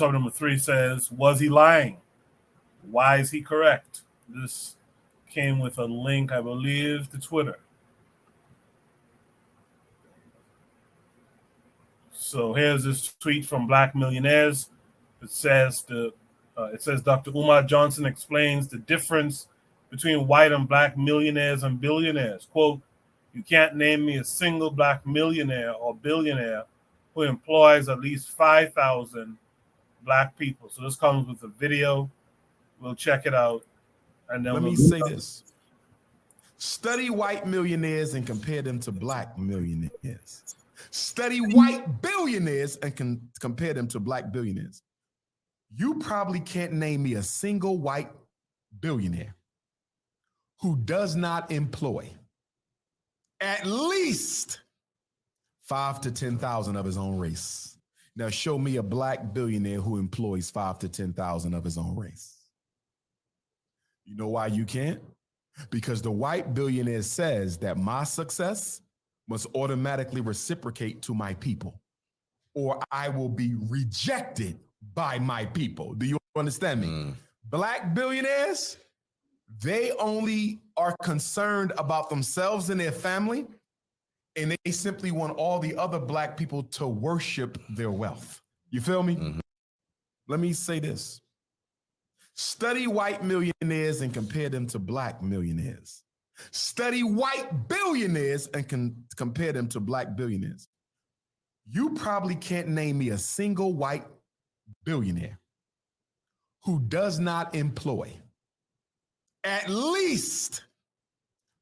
number 3 says, was he lying? Why is he correct? This came with a link, I believe, to Twitter. So here's this tweet from Black Millionaires. It says Dr. Umar Johnson explains the difference between white and black millionaires and billionaires. Quote, you can't name me a single black millionaire or billionaire who employs at least 5,000 black people. So this comes with a video. We'll check it out. And then let me say this. Study white millionaires and compare them to black millionaires. Study white billionaires and compare them to black billionaires. You probably can't name me a single white billionaire who does not employ at least 5,000 to 10,000 of his own race. Now show me a black billionaire who employs 5,000 to 10,000 of his own race. You know why you can't? Because the white billionaire says that my success must automatically reciprocate to my people, or I will be rejected by my people. Do you understand me? Black billionaires, they only are concerned about themselves and their family, and they simply want all the other black people to worship their wealth. You feel me? Mm-hmm. Let me say this. Study white millionaires and compare them to black millionaires. Study white billionaires and compare them to black billionaires. You probably can't name me a single white billionaire who does not employ at least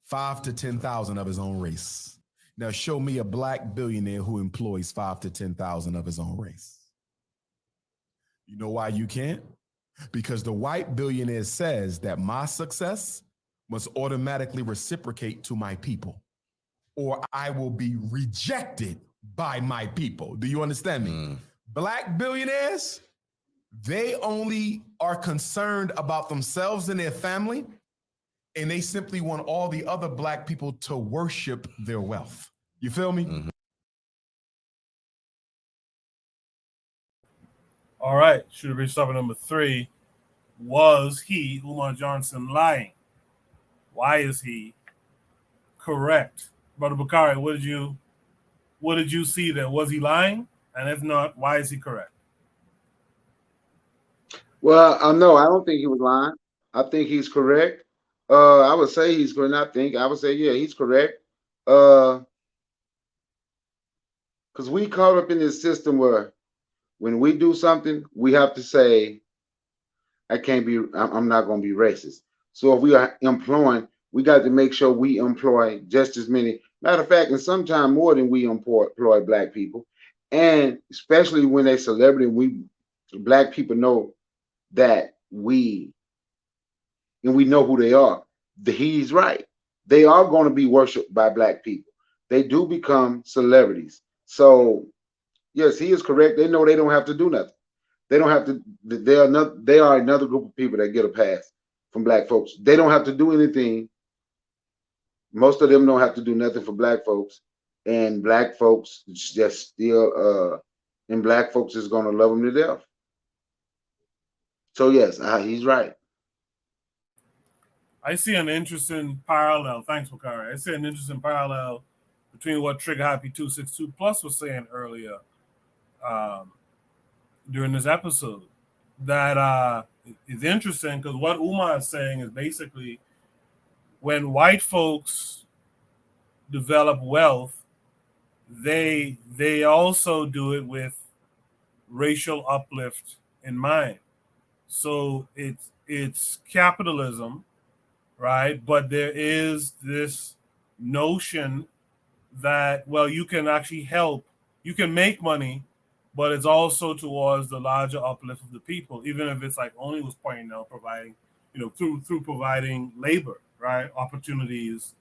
5,000 to 10,000 of his own race. Now show me a black billionaire who employs 5,000 to 10,000 of his own race. You know why you can't? Because the white billionaire says that my success must automatically reciprocate to my people, or I will be rejected by my people. Do you understand me? Black billionaires, they only are concerned about themselves and their family, and they simply want all the other black people to worship their wealth. You feel me? Mm-hmm. All right, should have reached up at number 3. Was he, Umar Johnson, lying? Why is he correct? Brother Bakari, what did you see there? Was he lying? And if not, why is he correct? Well, no, I don't think he was lying. I think he's correct. I would say he's correct. I would say, yeah, he's correct. Because we caught up in this system where when we do something, we have to say, I'm not going to be racist. So if we are employing, we got to make sure we employ just as many. Matter of fact, and sometimes more than we employ black people. And especially when they're celebrity, black people know that we know who they are. He's right. They are going to be worshipped by black people. They do become celebrities. So yes, he is correct. They know they don't have to do nothing. They don't have to. They are another group of people that get a pass from black folks. They don't have to do anything. Most of them don't have to do nothing for black folks, and black folks just still. And black folks is going to love them to death. So yes, he's right. I see an interesting parallel. Thanks, Bakari. I see an interesting parallel between what Trigger Happy 262 Plus was saying earlier during this episode. That is interesting because what Umar is saying is basically when white folks develop wealth, they also do it with racial uplift in mind. So it's capitalism, right? But there is this notion that, well, you can actually help, you can make money, but it's also towards the larger uplift of the people, even if it's like only was pointing out, providing, through providing labor, right? Opportunities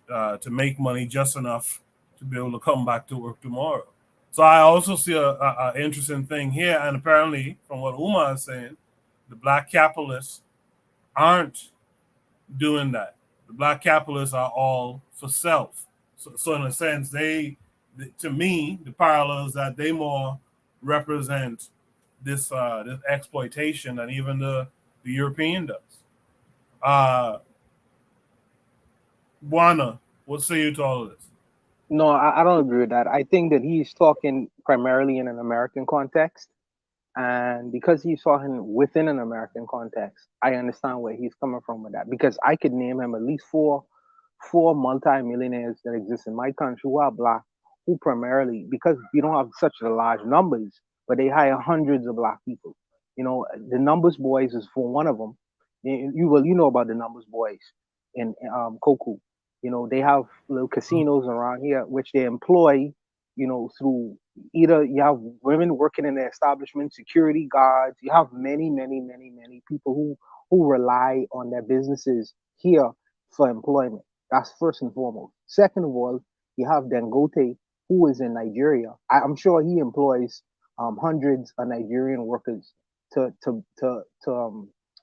to make money just enough to be able to come back to work tomorrow. So I also see a interesting thing here, and apparently, from what Umar is saying, the black capitalists aren't doing that. The black capitalists are all for self. So in a sense, to me, the parallel is that they more represent this exploitation than even the European does. Buana, what say you to all of this? No, I don't agree with that. I think that he's talking primarily in an American context. And because he's talking within an American context, I understand where he's coming from with that. Because I could name him at least four multi-millionaires that exist in my country who are black, who primarily, because we don't have such large numbers, but they hire hundreds of black people. The Numbers Boys is for one of them. You know about the Numbers Boys in Koku. They have little casinos around here which they employ, through either you have women working in the establishment, security guards. You have many, many, many, many people who rely on their businesses here for employment. That's first and foremost. Second of all, you have Dangote, who is in Nigeria. I'm sure he employs hundreds of Nigerian workers to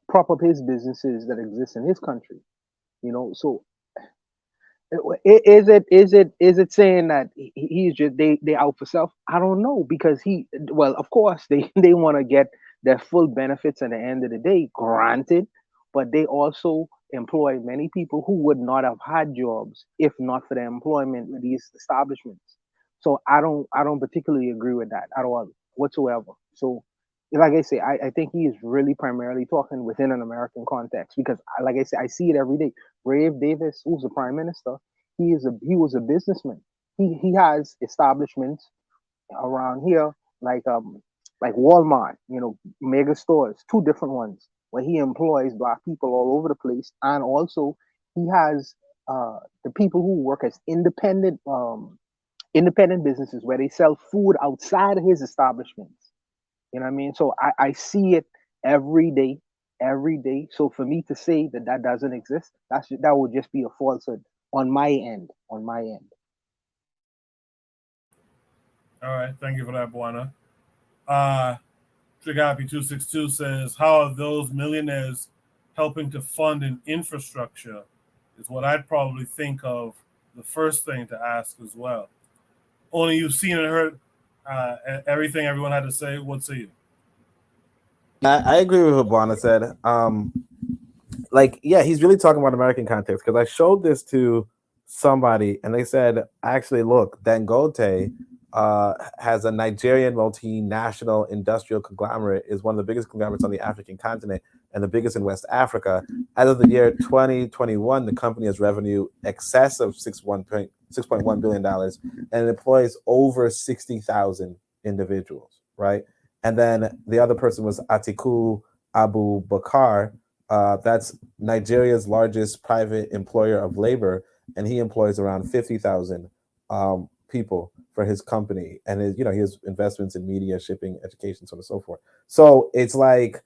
prop up his businesses that exist in his country. So is it saying that he's just they out for self? I don't know, because of course they want to get their full benefits at the end of the day, granted, but they also employ many people who would not have had jobs if not for their employment with these establishments. So I don't particularly agree with that at all whatsoever. So like I say, I think he is really primarily talking within an American context, because like I say, I see it every day. Brave Davis, who's the prime minister, he was a businessman. He has establishments around here like Walmart, mega stores, two different ones where he employs black people all over the place, and also he has the people who work as independent businesses where they sell food outside of his establishments. You know what I mean? So I see it every day, every day. So for me to say that doesn't exist, that would just be a falsehood on my end. On my end. All right, thank you for that, Buana. Trigapi262 says, how are those millionaires helping to fund an infrastructure is what I'd probably think of the first thing to ask as well. Only you've seen and heard everything everyone had to say. What say you? I agree with what Buana said. He's really talking about American context, because I showed this to somebody and they said, actually, look, Dangote has a Nigerian multinational industrial conglomerate, is one of the biggest conglomerates on the African continent and the biggest in West Africa. As of the year 2021, the company has revenue excess of $6.1 billion and it employs over 60,000 individuals, right? And then the other person was Atiku Abu Bakar. That's Nigeria's largest private employer of labor, and he employs around 50,000 people for his company. And he has investments in media, shipping, education, so on and so forth. So it's like,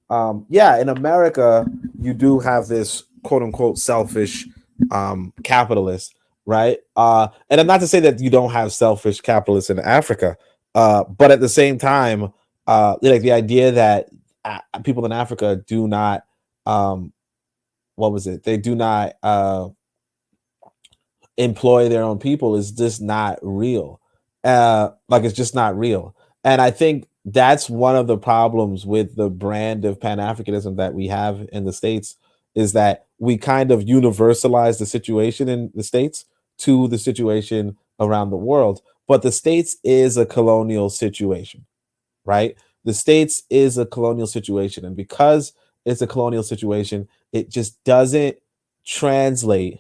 in America, you do have this quote unquote selfish capitalist, right? And I'm not to say that you don't have selfish capitalists in Africa, but at the same time, the idea that people in Africa do not, they do not employ their own people is just not real. It's just not real. And I think that's one of the problems with the brand of Pan-Africanism that we have in the States, is that we kind of universalize the situation in the States to the situation around the world. But the States is a colonial situation, right? The States is a colonial situation. And because it's a colonial situation, it just doesn't translate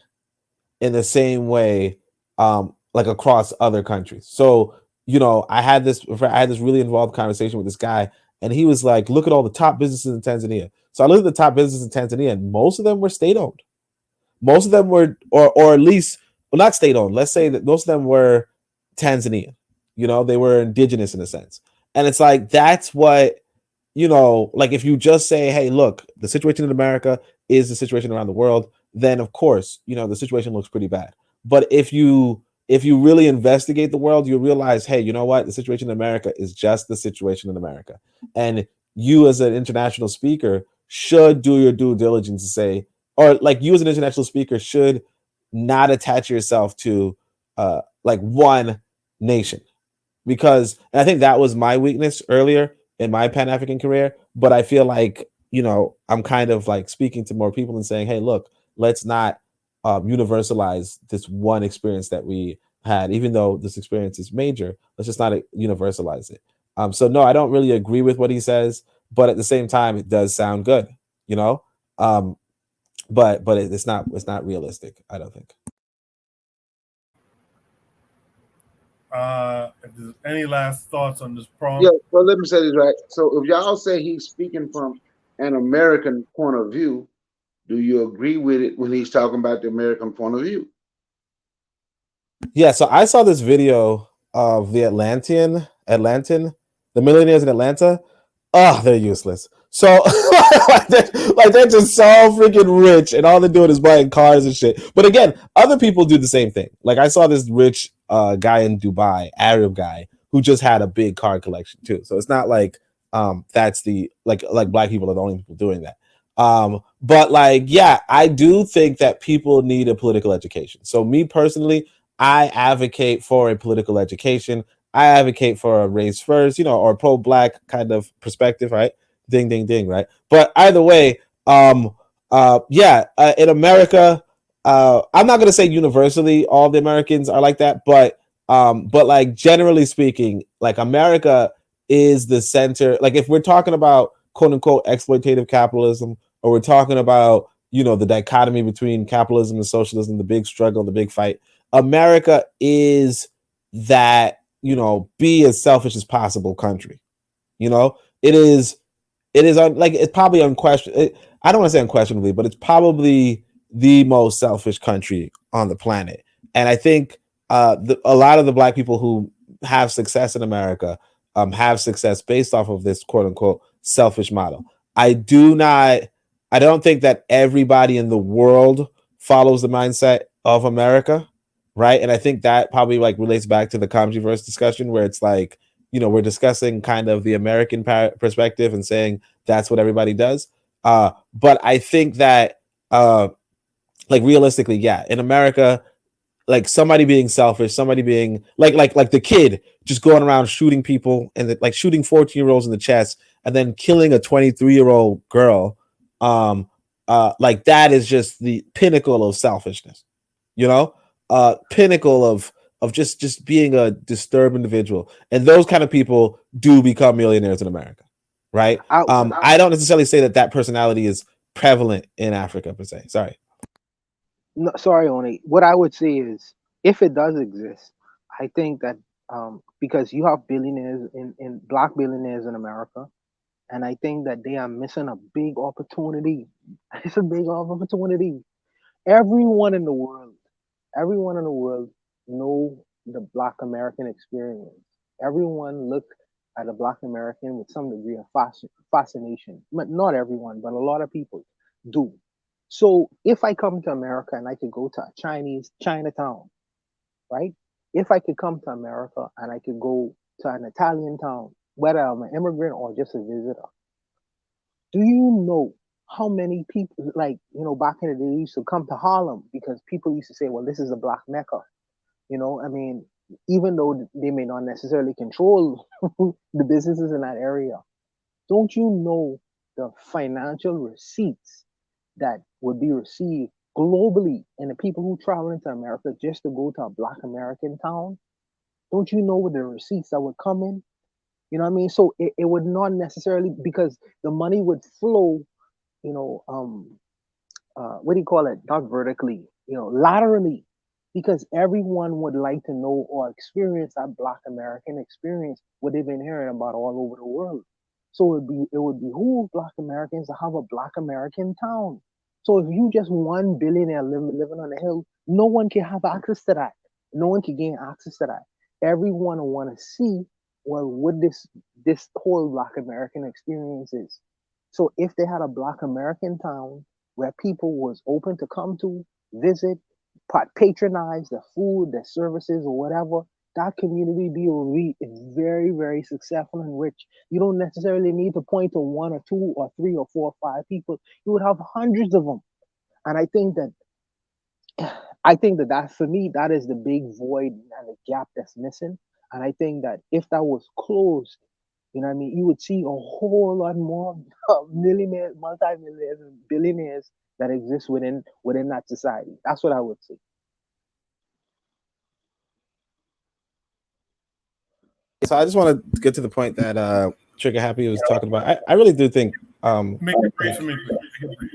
in the same way across other countries. So, I had this really involved conversation with this guy, and he was like, look at all the top businesses in Tanzania. So I looked at the top businesses in Tanzania, and most of them were state-owned. Most of them were, or at least, well, not state-owned. Let's say that most of them were Tanzanian. They were indigenous in a sense. And it's like, that's what, if you just say, hey, look, the situation in America is the situation around the world, then of course, the situation looks pretty bad. But if you really investigate the world, you realize, hey, you know what? The situation in America is just the situation in America. And you as an international speaker should do your due diligence to say, or you as an international speaker should not attach yourself to one nation. And I think that was my weakness earlier, in my Pan-African career, but I feel like, I'm kind of like speaking to more people and saying, hey, look, let's not universalize this one experience that we had, even though this experience is major. Let's just not universalize it. So no, I don't really agree with what he says, but at the same time, it does sound good, but it's not realistic, I don't think. If there's any last thoughts on this Yeah, prompt? so let me say this right. So if y'all say he's speaking from an American point of view, do you agree with it when he's talking about the American point of view? Yeah, so I saw this video of the Atlantean, the millionaires in Atlanta. Oh, they're useless. So they're just so freaking rich, and all they're doing is buying cars and shit. But again, other people do the same thing. Like I saw this rich guy in Dubai, Arab guy, who just had a big car collection too. So it's not like that's the like black people are the only people doing that. But like, yeah, I do think that people need a political education. So me personally, I advocate for a political education. I advocate for a race first, or pro-black kind of perspective, right? Ding, ding, ding, right? But either way, in America, I'm not gonna say universally all the Americans are like that, but like generally speaking, like America is the center. Like if we're talking about quote unquote exploitative capitalism, or we're talking about the dichotomy between capitalism and socialism, the big struggle, the big fight, America is that, be as selfish as possible country. It's probably unquestionably, I don't want to say unquestionably, but it's probably the most selfish country on the planet. And I think a lot of the black people who have success in America have success based off of this quote unquote selfish model. I don't think that everybody in the world follows the mindset of America, right? And I think that probably like relates back to the Comgyverse discussion, where it's like, we're discussing kind of the American perspective and saying that's what everybody does. But I think that like realistically, yeah, in America, like somebody being selfish, somebody being like the kid just going around shooting people and like shooting 14-year-olds in the chest and then killing a 23-year-old girl, like that is just the pinnacle of selfishness, pinnacle of just being a disturbed individual. And those kind of people do become millionaires in America, right? I don't necessarily say that personality is prevalent in Africa per se. Sorry. No, sorry, Oni. What I would say is, if it does exist, I think that because you have billionaires in black billionaires in America, and I think that they are missing a big opportunity. It's a big opportunity. Everyone in the world, everyone in the world know the Black American experience. Everyone look at a Black American with some degree of fascination. But not everyone, but a lot of people do. So if I come to America and I could go to a Chinatown, right? If I could come to America and I could go to an Italian town, whether I'm an immigrant or just a visitor, do you know how many people, like, back in the day, used to come to Harlem because people used to say, well, this is a Black Mecca. I mean, even though they may not necessarily control the businesses in that area, don't you know the financial receipts that would be received globally and the people who travel into America just to go to a Black American town? Don't you know what the receipts that would come in? You know what I mean? So it would not necessarily, because the money would flow, what do you call it? Not vertically, laterally, because everyone would like to know or experience that Black American experience, what they've been hearing about all over the world. So it would behoove Black Americans to have a Black American town. So if you just one billionaire living on the hill, no one can have access to that. No one can gain access to that. Everyone will want to see, well, what this whole Black American experience is. So if they had a Black American town where people was open to come to visit, patronize the food, the services, or whatever, that community will be very, very successful and rich. You don't necessarily need to point to one or two or three or four or five people. You would have hundreds of them. And I think that that for me, that is the big void and the gap that's missing. And I think that if that was closed, You know what I mean? You would see a whole lot more millionaires, multi-millionaires, and billionaires that exist within that society. That's what I would say. So I just want to get to the point that Trigger Happy was talking about. I really do think. Make it brief for me.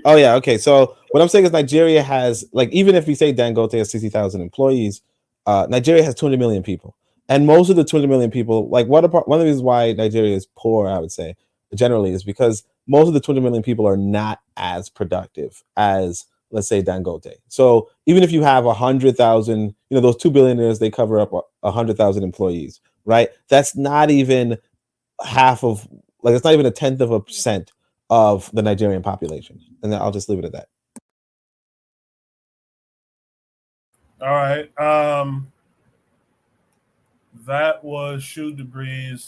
Oh yeah, okay. So what I'm saying is Nigeria has, like, even if we say Dangote has 60,000 employees, Nigeria has 200 million people, and most of the 200 million people, like one of the reasons why Nigeria is poor, I would say, generally, is because most of the 200 million people are not as productive as, let's say, Dangote. So even if you have 100,000, those 2 billionaires, they cover up 100,000 employees, right? That's not even half of, like, it's not even 0.1% of the Nigerian population. And then I'll just leave it at that. All right. That was Shoe Debris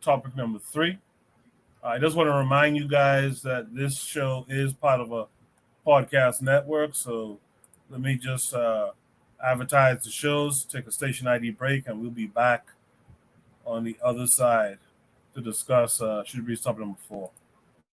topic number 3. I just want to remind you guys that this show is part of a podcast network. So let me just advertise the shows, take a station ID break, and we'll be back on the other side to discuss Shoe Debris topic number 4.